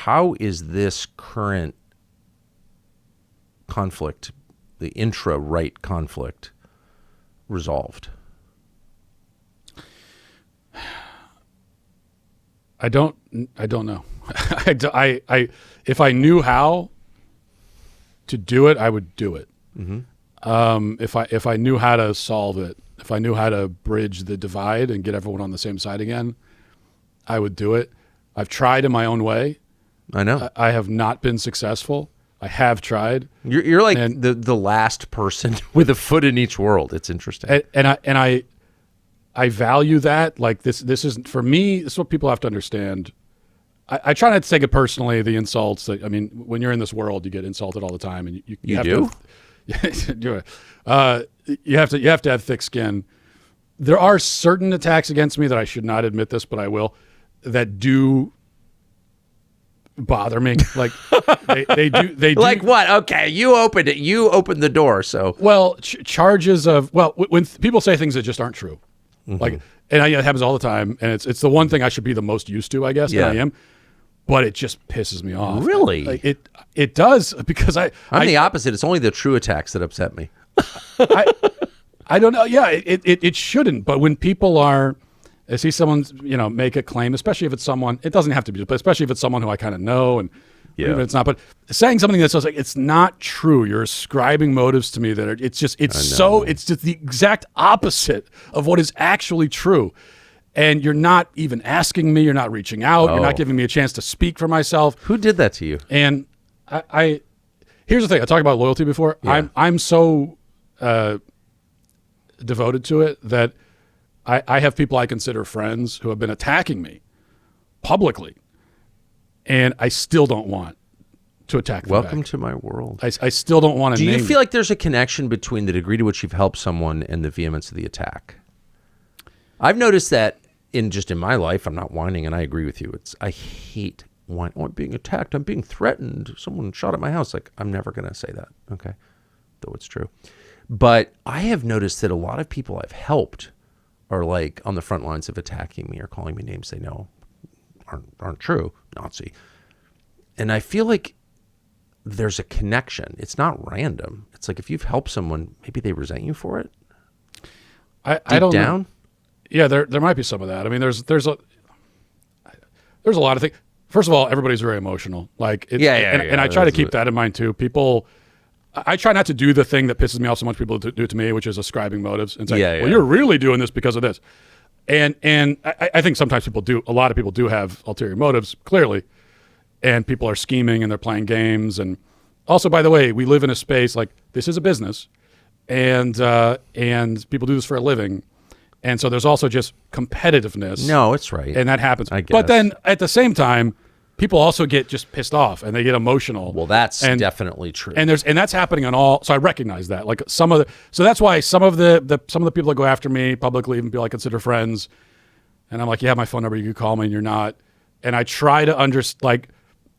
how is this current conflict, the intra-right conflict, resolved? I don't know. If I knew how to do it, I would do it. Mm-hmm. If I knew how to solve it, if I knew how to bridge the divide and get everyone on the same side again, I would do it. I've tried in my own way. I know. I have not been successful. I have tried. You're like the last person with a foot in each world. It's interesting. And I value that. Like this is, for me, this is what people have to understand. I try not to take it personally, the insults. I mean, when you're in this world, you get insulted all the time, and you have do? You have to have thick skin. There are certain attacks against me that I should not admit this, but I will, that do bother me. Like they do. Like what? Okay, you opened it. You opened the door. So charges of when people say things that just aren't true, like, and it happens all the time, and it's the one thing I should be the most used to, I guess. Yeah. And I am. But it just pisses me off. Really? Like it does, because I'm the opposite. It's only the true attacks that upset me. I don't know. Yeah, it shouldn't. But when people I see someone make a claim, especially if it's someone, it doesn't have to be, but especially if it's someone who I kind of know, and even if it's not. But saying something that's like it's not true, you're ascribing motives to me that it's just the exact opposite of what is actually true. And you're not even asking me. You're not reaching out. You're not giving me a chance to speak for myself. Who did that to you? And I here's the thing. I talked about loyalty before. Yeah. I'm so devoted to it that I have people I consider friends who have been attacking me publicly, and I still don't want to attack them Welcome back. to my world. I still don't want to. Do you feel like there's a connection between the degree to which you've helped someone and the vehemence of the attack? I've noticed that in my life. I'm not whining, and I agree with you. I hate whining. Oh, I'm being attacked. I'm being threatened. Someone shot at my house. Like, I'm never going to say that. Okay. Though it's true. But I have noticed that a lot of people I've helped are like on the front lines of attacking me or calling me names they know aren't true. Nazi. And I feel like there's a connection. It's not random. It's like if you've helped someone, maybe they resent you for it. I don't down. Know. Yeah, there might be some of that. I mean, there's a lot of things. First of all, everybody's very emotional. Like, and I try to keep that in mind too. People, I try not to do the thing that pisses me off so much people do to me, which is ascribing motives and saying, well, you're really doing this because of this. And I think sometimes people do. A lot of people do have ulterior motives, clearly, and people are scheming and they're playing games. And also, by the way, we live in a space like this is a business, and people do this for a living. And so there's also just competitiveness. No, it's right. And that happens. I guess. But then at the same time, people also get just pissed off and they get emotional. Well, that's definitely true. And that's happening on all. So I recognize that. Like so that's why some of the people that go after me publicly, even people I consider friends, and I'm like, you have my phone number, you can call me, and you're not. And I try to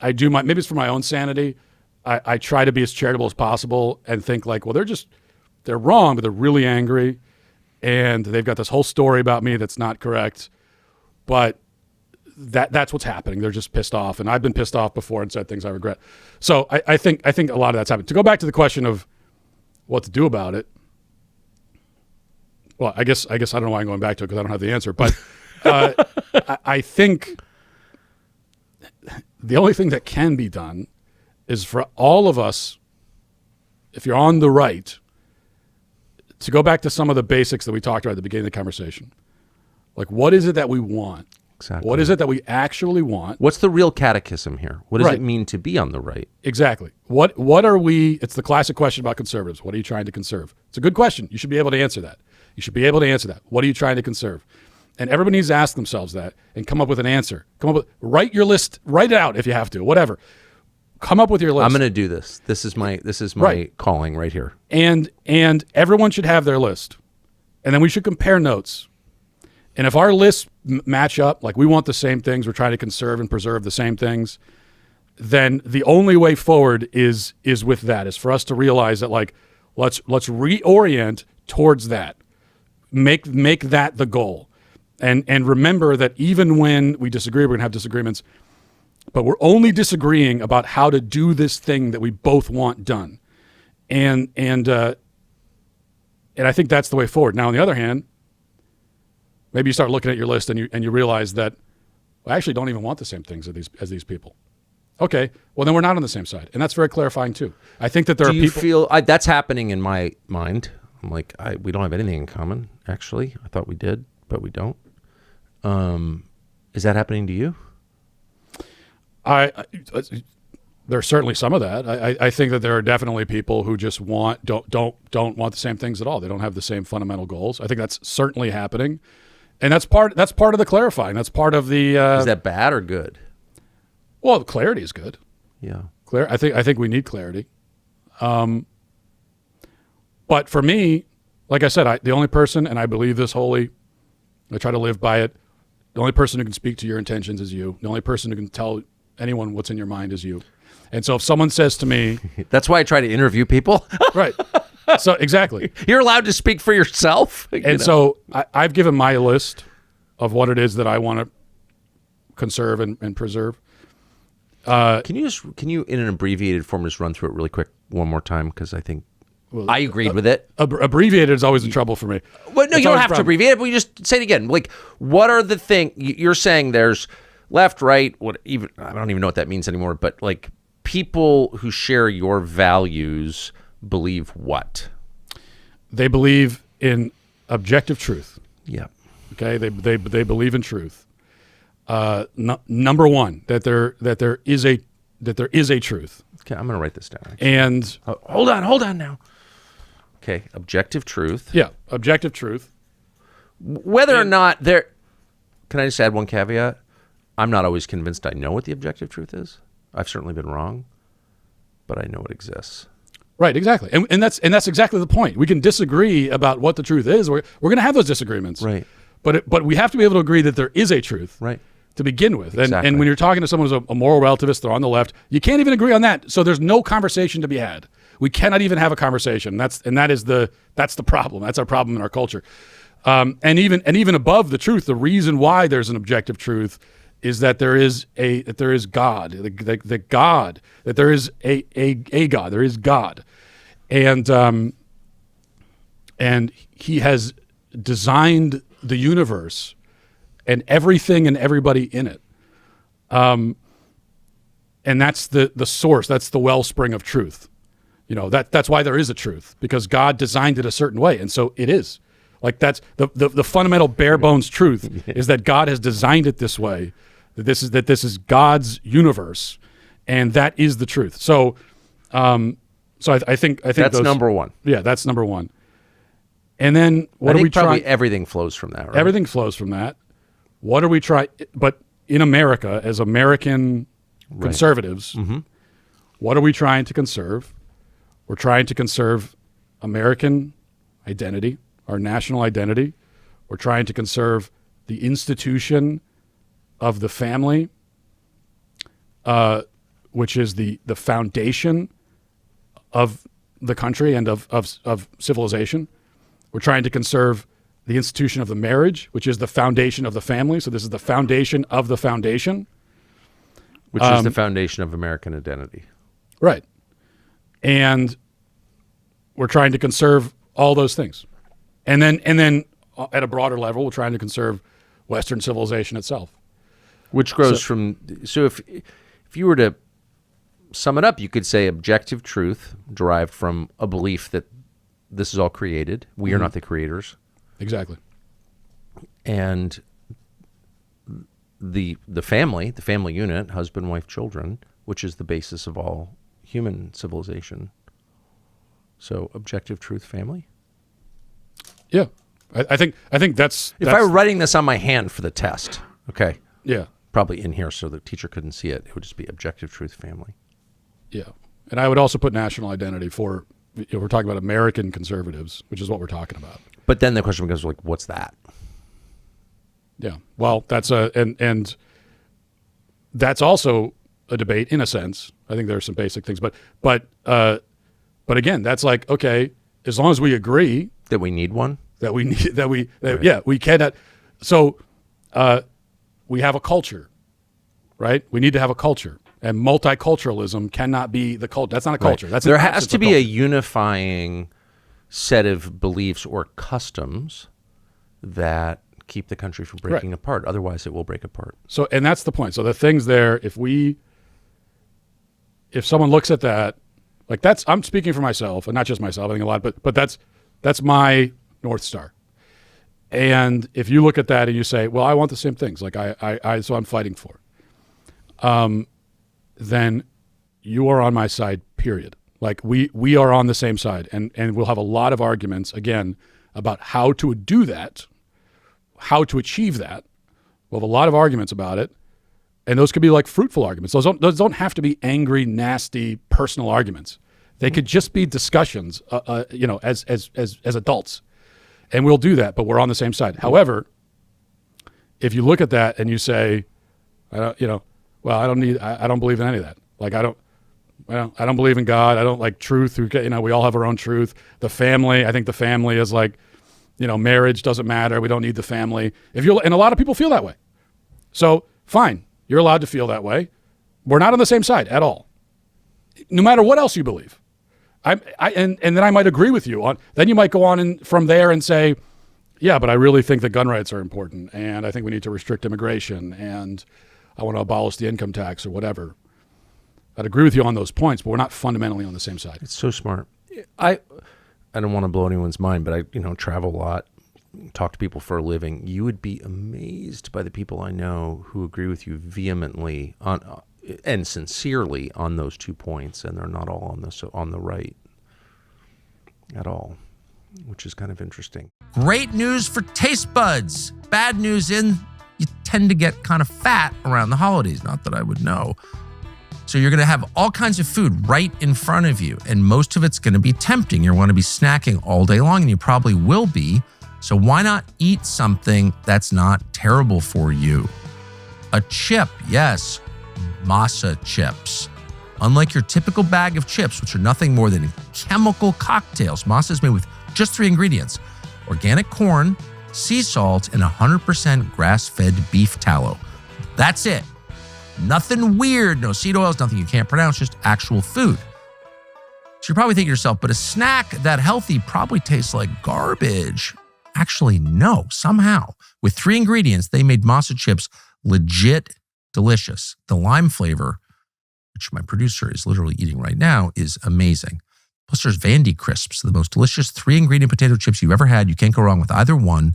maybe it's for my own sanity. I try to be as charitable as possible and think like, well, they're wrong, but they're really angry. And they've got this whole story about me that's not correct, but that's what's happening. They're just pissed off, and I've been pissed off before and said things I regret. So I think a lot of that's happened. To go back to the question of what to do about it, well, I guess I don't know why I'm going back to it because I don't have the answer. But I think the only thing that can be done is for all of us, if you're on the right, to go back to some of the basics that we talked about at the beginning of the conversation. Like, what is it that we want? Exactly. What is it that we actually want? What's the real catechism here? What does it mean to be on the right? Exactly. What are we? It's the classic question about conservatives. What are you trying to conserve? It's a good question. You should be able to answer that. What are you trying to conserve? And everybody needs to ask themselves that and come up with an answer. Write your list. Write it out if you have to. Whatever. Come up with your list. I'm going to do this. This is my calling right here. And everyone should have their list. And then we should compare notes. And if our lists match up, like we want the same things, we're trying to conserve and preserve the same things, then the only way forward is with that, is for us to realize that like let's reorient towards that. Make that the goal. And remember that even when we disagree, we're going to have disagreements. but we're only disagreeing about how to do this thing that we both want done. And I think that's the way forward. Now, on the other hand, maybe you start looking at your list and you realize that I actually don't even want the same things as these people. Okay, well then we're not on the same side, and that's very clarifying too. I think that there are people. Do you feel that's happening in my mind? I'm like, we don't have anything in common. Actually, I thought we did, but we don't. Is that happening to you? There's certainly some of that. I think that there are definitely people who just don't want the same things at all. They don't have the same fundamental goals. I think that's certainly happening, and that's part of the clarifying. That's part of the. Is that bad or good? Well, clarity is good. Yeah, I think we need clarity. But for me, like I said, the only person, and I believe this wholly, I try to live by it. The only person who can speak to your intentions is you. The only person who can tell anyone what's in your mind is you. And so if someone says to me... That's why I try to interview people. Right. So exactly. You're allowed to speak for yourself. So I've given my list of what it is that I want to conserve and preserve. Can you in an abbreviated form just run through it really quick one more time? Because I think I agreed with it. Abbreviated is always in trouble for me. Well, no, you don't have to abbreviate it, but you just say it again. Like, what are the things you're saying? There's left, right, I don't even know what that means anymore, but like people who share your values believe what? They believe in objective truth. Yeah. Okay. They believe in truth. Number one, that there is a truth. Okay, I'm going to write this down. And hold on now. Okay, objective truth. Yeah, objective truth. Whether or not there, can I just add one caveat? I'm not always convinced I know what the objective truth is. I've certainly been wrong, but I know it exists. Right, exactly, and that's exactly the point. We can disagree about what the truth is. We're going to have those disagreements. Right. But we have to be able to agree that there is a truth. Right. To begin with. Exactly. And when you're talking to someone who's a moral relativist, they're on the left, you can't even agree on that. So there's no conversation to be had. We cannot even have a conversation. That's the problem. That's our problem in our culture. And even above the truth, the reason why there's an objective truth is that there is God, that there is a God, there is God. And he has designed the universe and everything and everybody in it. And that's the source, that's the wellspring of truth. You know, that's why there is a truth, because God designed it a certain way. And so it is. Like that's the fundamental bare bones truth is that God has designed it this way, that this is God's universe, and that is the truth. So I think that's number one. Yeah, that's number one. And then what I do we try? Probably everything flows from that, right? Everything flows from that. What are we trying? But in America, as American conservatives, what are we trying to conserve? We're trying to conserve American identity, our national identity. We're trying to conserve the institution of the family, which is the foundation of the country and of civilization. We're trying to conserve the institution of the marriage, which is the foundation of the family. So this is the foundation of the foundation. Which is the foundation of American identity. Right. And we're trying to conserve all those things. And then at a broader level, we're trying to conserve Western civilization itself. Which grows from, so if you were to sum it up, you could say objective truth derived from a belief that this is all created. We are not the creators. Exactly. And the family unit, husband, wife, children, which is the basis of all human civilization. So objective truth, family. Yeah, I think that's. If I were writing this on my hand for the test, okay. Yeah. Probably in here so the teacher couldn't see it. It would just be objective truth, family. Yeah, and I would also put national identity for. We're talking about American conservatives, which is what we're talking about. But then the question becomes like, what's that? Yeah. Well, that's and that's also a debate in a sense. I think there are some basic things, but again, that's like, okay, as long as we agree that we need one, right. We cannot. So we have a culture, right? We need to have a culture. And multiculturalism cannot be the culture. That's not a culture. That's there an has absence to of be culture. a unifying set of beliefs or customs that keep the country from breaking apart. Otherwise, it will break apart. So, and that's the point. So the things there, if someone looks at that, like I'm speaking for myself, and not just myself, I think a lot, but that's my North Star. And if you look at that and you say, well, I want the same things, like so I'm fighting for it. Then you are on my side, period. Like we are on the same side, and we'll have a lot of arguments again about how to do that, how to achieve that. We'll have a lot of arguments about it, and those could be like fruitful arguments. Those don't have to be angry, nasty, personal arguments. They could just be discussions, as adults, and we'll do that. But we're on the same side. However, if you look at that and you say, I don't believe in any of that. Like I don't believe in God. I don't like truth. We all have our own truth. The family, I think the family is like, marriage doesn't matter. We don't need the family. And a lot of people feel that way. So fine, you're allowed to feel that way. We're not on the same side at all. No matter what else you believe. And then I might agree with you on, then you might go on and from there and say, yeah, but I really think that gun rights are important. And I think we need to restrict immigration, and I want to abolish the income tax or whatever. I'd agree with you on those points, but we're not fundamentally on the same side. It's so smart. I don't want to blow anyone's mind, but I travel a lot, talk to people for a living. You would be amazed by the people I know who agree with you vehemently and sincerely on those 2 points, and they're not all on the right at all, which is kind of interesting. Great news for taste buds. Bad news you tend to get kind of fat around the holidays. Not that I would know. So you're going to have all kinds of food right in front of you, and most of it's going to be tempting. You're going to be snacking all day long, and you probably will be. So why not eat something that's not terrible for you? A chip, yes, masa chips. Unlike your typical bag of chips, which are nothing more than chemical cocktails, masa is made with just 3 ingredients: organic corn, sea salt, and 100% grass-fed beef tallow. That's it. Nothing weird, no seed oils, nothing you can't pronounce, just actual food. So you're probably thinking to yourself, but a snack that healthy probably tastes like garbage. Actually, no, somehow. With 3 ingredients, they made masa chips legit delicious. The lime flavor, which my producer is literally eating right now, is amazing. Plus, there's Vandy Crisps, the most delicious 3-ingredient potato chips you've ever had. You can't go wrong with either one.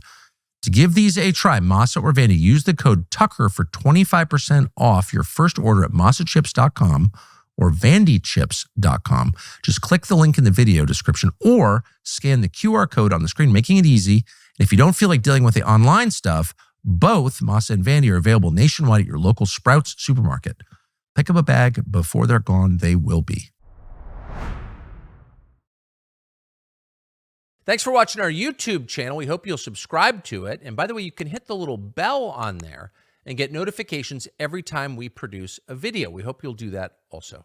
To give these a try, Masa or Vandy, use the code TUCKER for 25% off your first order at masachips.com or vandychips.com. Just click the link in the video description or scan the QR code on the screen, making it easy. And if you don't feel like dealing with the online stuff, both Masa and Vandy are available nationwide at your local Sprouts supermarket. Pick up a bag before they're gone. They will be. Thanks for watching our YouTube channel. We hope you'll subscribe to it. And by the way, you can hit the little bell on there and get notifications every time we produce a video. We hope you'll do that also.